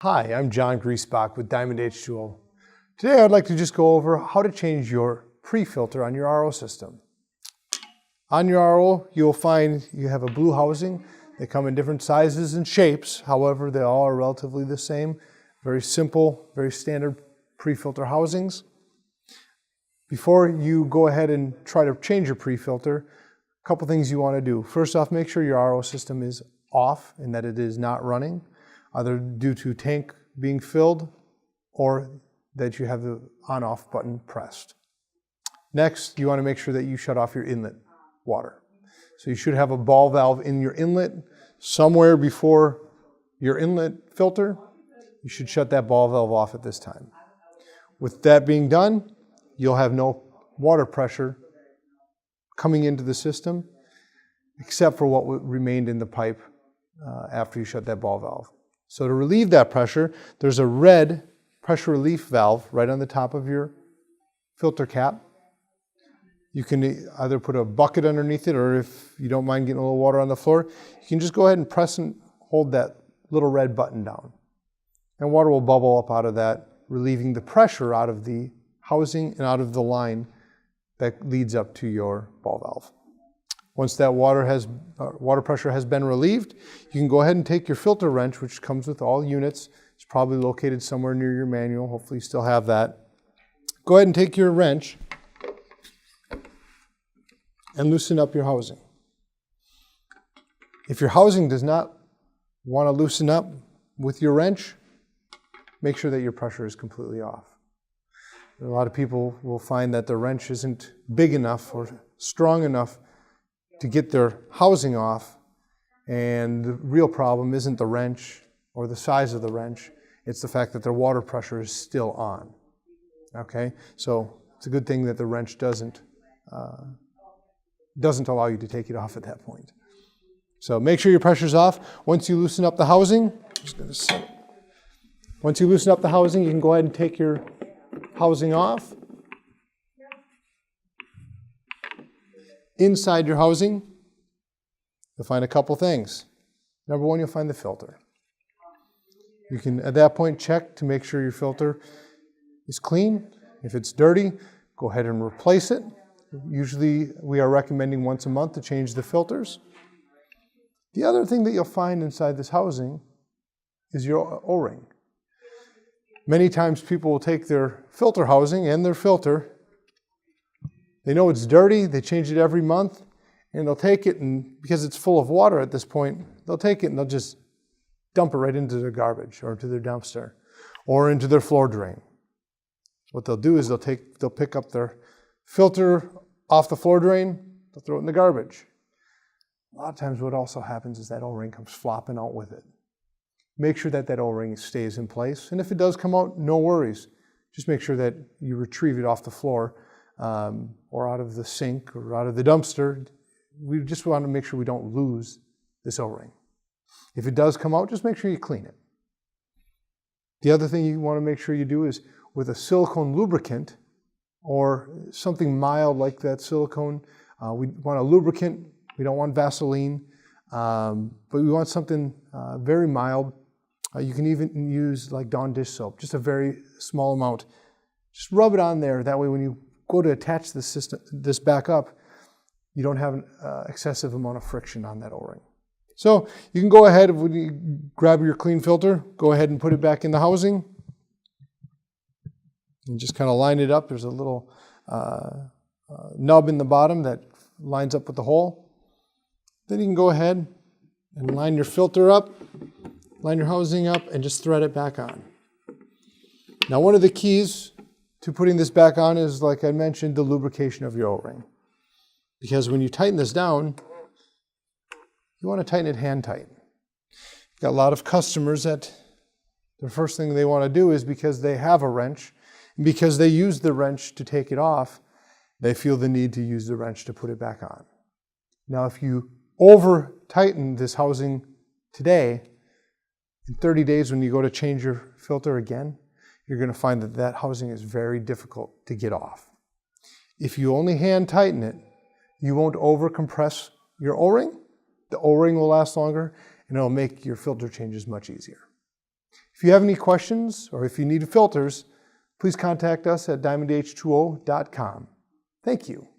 Hi, I'm John Griesbach with Diamond H2O. Today I'd like to just go over how to change your pre-filter on your RO system. On your RO, you'll find you have a blue housing. They come in different sizes and shapes. However, they all are relatively the same. Very simple, very standard pre-filter housings. Before you go ahead and try to change your pre-filter, a couple things you want to do. First off, make sure your RO system is off and that it is not running, either due to tank being filled or that you have the on-off button pressed. Next, you want to make sure that you shut off your inlet water. So you should have a ball valve in your inlet somewhere before your inlet filter. You should shut that ball valve off at this time. With that being done, you'll have no water pressure coming into the system except for what remained in the pipe after you shut that ball valve. So to relieve that pressure, there's a red pressure relief valve right on the top of your filter cap. You can either put a bucket underneath it, or if you don't mind getting a little water on the floor, you can just go ahead and press and hold that little red button down. And water will bubble up out of that, relieving the pressure out of the housing and out of the line that leads up to your ball valve. Once that water pressure has been relieved, you can go ahead and take your filter wrench, which comes with all units. It's probably located somewhere near your manual. Hopefully you still have that. Go ahead and take your wrench and loosen up your housing. If your housing does not want to loosen up with your wrench, make sure that your pressure is completely off. A lot of people will find that the wrench isn't big enough or strong enough to get their housing off, and the real problem isn't the wrench or the size of the wrench, it's the fact that their water pressure is still on. Okay, so it's a good thing that the wrench doesn't allow you to take it off at that point. So make sure your pressure's off. Once you loosen up the housing, once you loosen up the housing, you can go ahead and take your housing off. Inside your housing, you'll find a couple things. Number one, you'll find the filter. You can, at that point, check to make sure your filter is clean. If it's dirty, go ahead and replace it. Usually, we are recommending once a month to change the filters. The other thing that you'll find inside this housing is your O-ring. Many times people will take their filter housing and their filter. They know it's dirty, they change it every month, and they'll take it, and because it's full of water at this point, they'll take it and they'll just dump it right into their garbage or into their dumpster or into their floor drain. What they'll do is they'll pick up their filter off the floor drain, they'll throw it in the garbage. A lot of times what also happens is that O-ring comes flopping out with it. Make sure that that O-ring stays in place, and if it does come out, no worries. Just make sure that you retrieve it off the floor or out of the sink or out of the dumpster. We just want to make sure we don't lose this O-ring. If it does come out, just make sure you clean it. The other thing you want to make sure you do is with a silicone lubricant or something mild like that silicone, we want a lubricant. We don't want Vaseline, but we want something very mild. You can even use like Dawn dish soap, just a very small amount. Just rub it on there. That way when you go to attach this back up, you don't have an excessive amount of friction on that O-ring. So you can go ahead, when you grab your clean filter, go ahead and put it back in the housing. And just kind of line it up. There's a little nub in the bottom that lines up with the hole. Then you can go ahead and line your filter up, line your housing up, and just thread it back on. Now one of the keys to putting this back on is, like I mentioned, the lubrication of your O-ring. Because when you tighten this down, you want to tighten it hand tight. You've got a lot of customers that the first thing they want to do is, because they have a wrench, and because they use the wrench to take it off, they feel the need to use the wrench to put it back on. Now if you over tighten this housing today, in 30 days when you go to change your filter again, you're going to find that that housing is very difficult to get off. If you only hand tighten it, you won't over compress your O-ring. The O-ring will last longer, and it'll make your filter changes much easier. If you have any questions or if you need filters, please contact us at diamondh2o.com. Thank you.